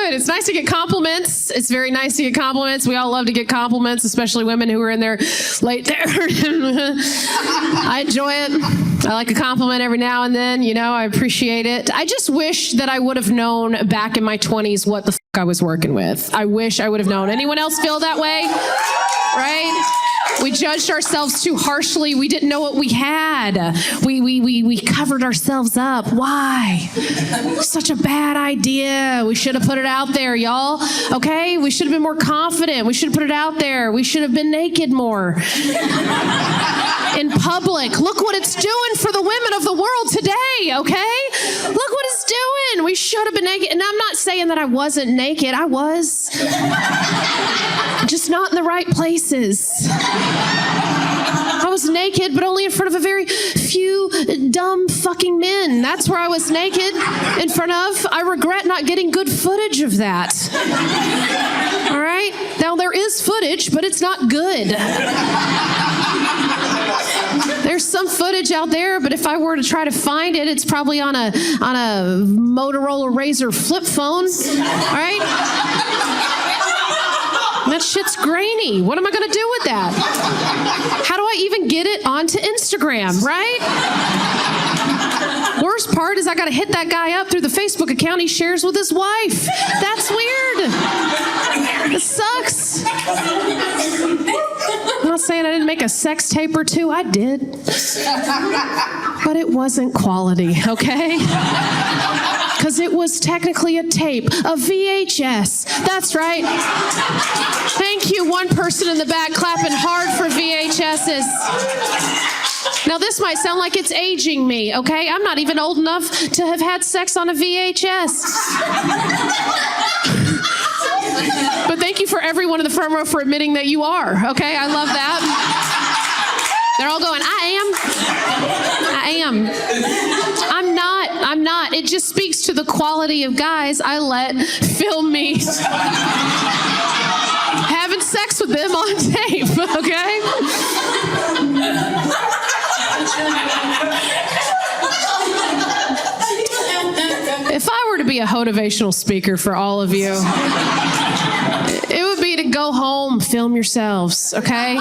good. It's nice to get compliments. It's very nice to get compliments. We all love to get compliments, especially women who are in their late there. I enjoy it. I like a compliment every now and then. You know, I appreciate it. I just wish that I would have known back in my 20s what the fuck I was working with. I wish I would have known. Anyone else feel that way? Right? We judged ourselves too harshly. We didn't know what we had. We covered ourselves up. Why? Such a bad idea. We should have put it out there, y'all. Okay? We should have been more confident. We should have put it out there. We should have been naked more. In public. Look what it's doing for the women of the world today, okay? Look what it's doing. We should have been naked. And I'm not saying that I wasn't naked. I was. Just not in the right places. I was naked, but only in front of a very few dumb fucking men. That's where I was naked in front of. I regret not getting good footage of that. All right? Now, there is footage, but it's not good. There's some footage out there, but if I were to try to find it, it's probably on a Motorola Razr flip phone. All right? That shit's grainy. What am I going to do with that? How do I even get it onto Instagram, right? Worst part is I got to hit that guy up through the Facebook account he shares with his wife. That's weird. It sucks. I'm not saying I didn't make a sex tape or two. I did. But it wasn't quality, okay? Because it was technically a tape, a VHS. That's right. Thank you, one person in the back clapping hard for VHSs. Now, this might sound like it's aging me, okay? I'm not even old enough to have had sex on a VHS. But thank you for everyone in the front row for admitting that you are, okay? I love that. They're all going, I am. I'm not. It just speaks to the quality of guys I let film me having sex with them on tape, okay? If I were to be a motivational speaker for all of you, it would be to go home, film yourselves, okay?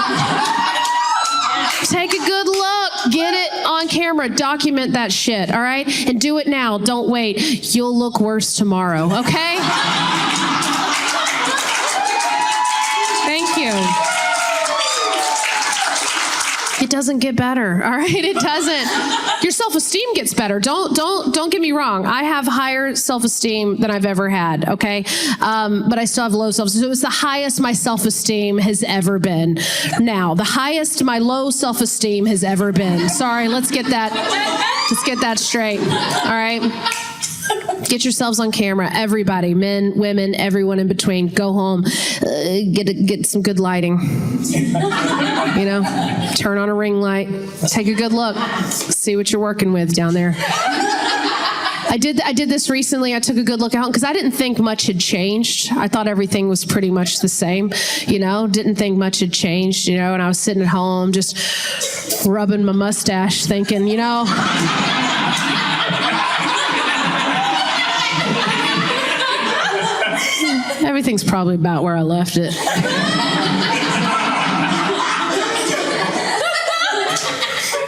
Take a good look. Get it on camera. Document that shit, all right? And do it now. Don't wait. You'll look worse tomorrow, okay? Thank you. It doesn't get better, all right? It doesn't. Your self-esteem gets better. Don't get me wrong. I have higher self-esteem than I've ever had, okay? But I still have low self-esteem. So it's the highest my self-esteem has ever been. Now, the highest my low self-esteem has ever been. Sorry, let's get that straight, all right? Get yourselves on camera, everybody, men, women, everyone in between. Go home, get some good lighting. You know, turn on a ring light, take a good look, see what you're working with down there. I did this recently. I took a good look out because I didn't think much had changed. I thought everything was pretty much the same, you know, didn't think much had changed, you know, and I was sitting at home just rubbing my mustache thinking, you know, everything's probably about where I left it.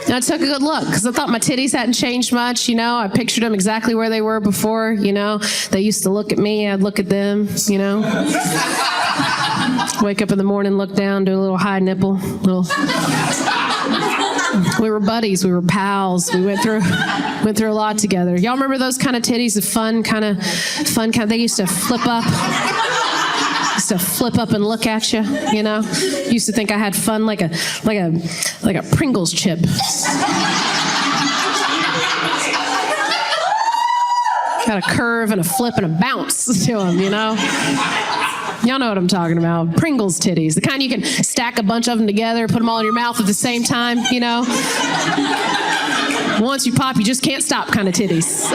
And I took a good look because I thought my titties hadn't changed much, you know. I pictured them exactly where they were before, you know. They used to look at me, I'd look at them, you know. Wake up in the morning, look down, do a little high nipple, We were buddies, we were pals, we went through a lot together. Y'all remember those kind of titties, the fun kind of, they used to flip up. And look at you, you know. Used to think I had fun like a Pringles chip. Got a curve and a flip and a bounce to them, you know. Y'all know what I'm talking about. Pringles titties, the kind you can stack a bunch of them together, put them all in your mouth at the same time, you know. Once you pop, you just can't stop kind of titties.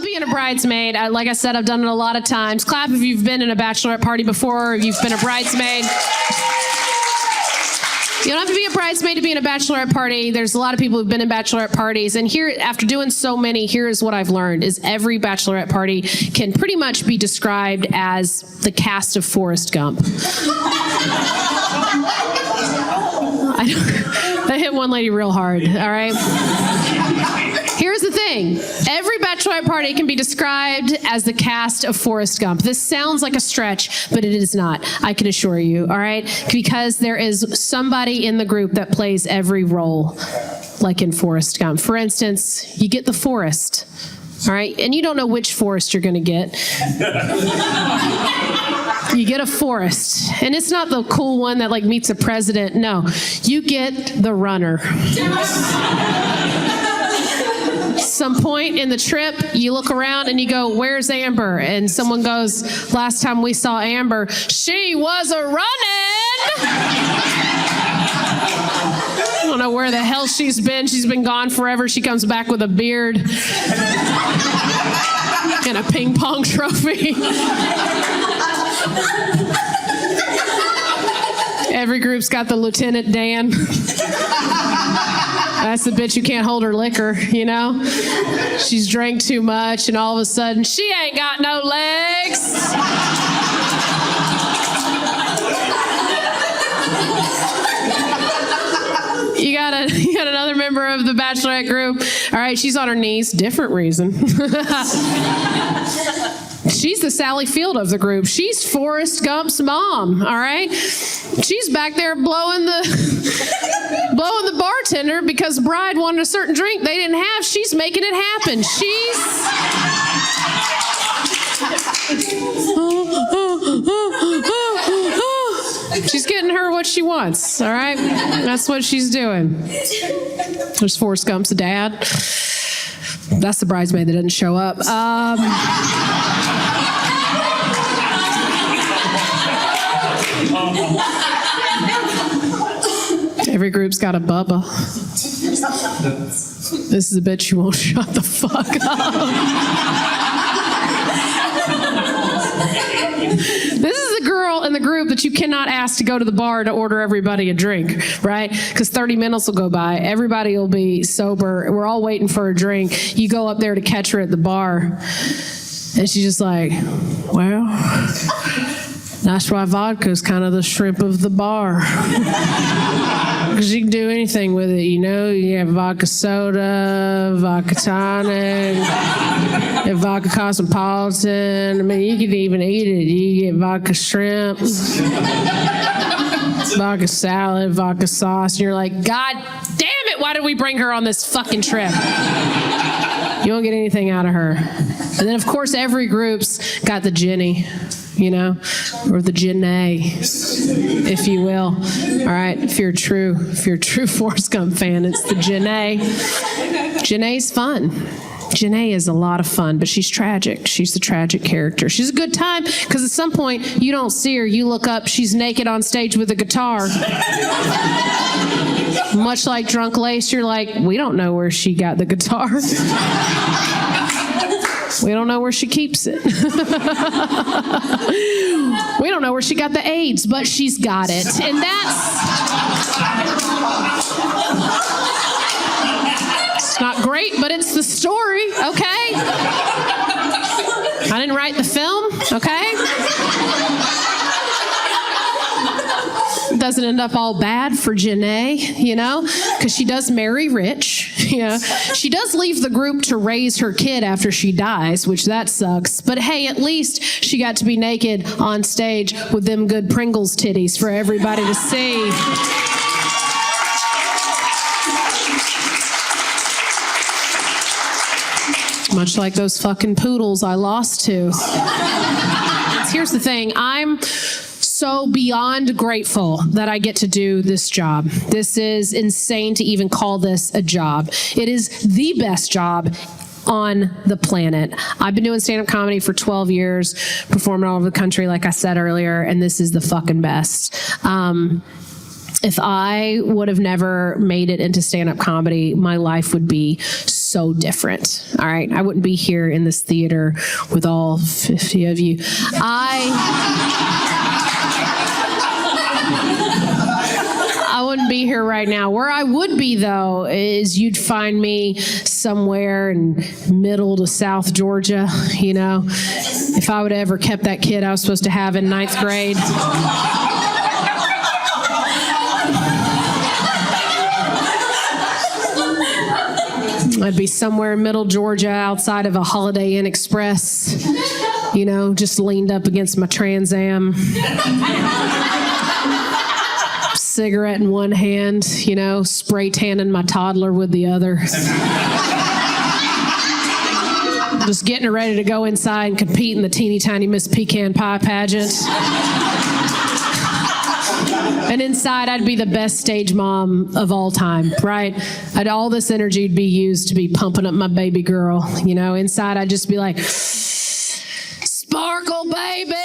Being a bridesmaid, like I said, I've done it a lot of times. Clap if you've been in a bachelorette party before, or if you've been a bridesmaid. You don't have to be a bridesmaid to be in a bachelorette party. There's a lot of people who've been in bachelorette parties. And here, after doing so many, here's what I've learned, is every bachelorette party can pretty much be described as the cast of Forrest Gump. That hit one lady real hard, all right? Here's the thing. Every bachelorette party can be described as the cast of Forrest Gump. This sounds like a stretch, but it is not, I can assure you, all right? Because there is somebody in the group that plays every role, like in Forrest Gump. For instance, you get the Forrest, all right? And you don't know which Forrest you're gonna get. You get a Forrest, and it's not the cool one that like meets a president. No, you get the runner. Some point in the trip, you look around and you go, "Where's Amber?" And someone goes, "Last time we saw Amber, she was a running." I don't know where the hell she's been. She's been gone forever. She comes back with a beard and a ping pong trophy. Every group's got the Lieutenant Dan. That's the bitch who can't hold her liquor, you know? She's drank too much, and all of a sudden, she ain't got no legs. You got another member of the Bachelorette group. All right, she's on her knees. Different reason. She's the Sally Field of the group. She's Forrest Gump's mom, all right? She's back there blowing the bartender because the bride wanted a certain drink they didn't have. She's making it happen. She's getting her what she wants, all right? That's what she's doing. There's Forrest Gump's dad. That's the bridesmaid that didn't show up. Every group's got a Bubba. This is a bitch who won't shut the fuck up. This is the girl in the group that you cannot ask to go to the bar to order everybody a drink, right? Because 30 minutes will go by. Everybody will be sober. We're all waiting for a drink. You go up there to catch her at the bar, and she's just like, "Well, that's why vodka is kind of the shrimp of the bar." Because you can do anything with it, you know? You have vodka soda, vodka tonic, vodka cosmopolitan. I mean, you can even eat it. You get vodka shrimp, vodka salad, vodka sauce. And you're like, God damn it, why did we bring her on this fucking trip? You won't get anything out of her. And then, of course, every group's got the Jenny, you know, or the Janae, if you will. All right, if you're a true Forrest Gump fan, it's the Janae. Janae's fun. Janae is a lot of fun, but she's tragic. She's the tragic character. She's a good time because at some point you don't see her. You look up, she's naked on stage with a guitar. Much like Drunk Lace, you're like, we don't know where she got the guitar. We don't know where she keeps it. We don't know where she got the AIDS, but she's got it. And it's not great, but it's the story, okay? I didn't write the film, okay? Doesn't end up all bad for Janae, you know, because she does marry rich. You know, she does leave the group to raise her kid after she dies, which that sucks. But hey, at least she got to be naked on stage with them good Pringles titties for everybody to see. Much like those fucking poodles I lost to. Here's the thing, I'm so beyond grateful that I get to do this job. This is insane to even call this a job. It is the best job on the planet. I've been doing stand-up comedy for 12 years, performing all over the country, like I said earlier, and this is the fucking best. If I would have never made it into stand-up comedy, my life would be so different. All right, I wouldn't be here in this theater with all 50 of you. I I wouldn't be here right now. Where I would be, though, is you'd find me somewhere in middle to South Georgia, you know, if I would have ever kept that kid I was supposed to have in 9th grade. I'd be somewhere in middle Georgia outside of a Holiday Inn Express, you know, just leaned up against my Trans Am. Cigarette in one hand, you know, spray tanning my toddler with the other. Just getting ready to go inside and compete in the teeny tiny Miss Pecan Pie pageant. And inside, I'd be the best stage mom of all time, right? All this energy would be used to be pumping up my baby girl, you know. Inside, I'd just be like, sparkle, baby!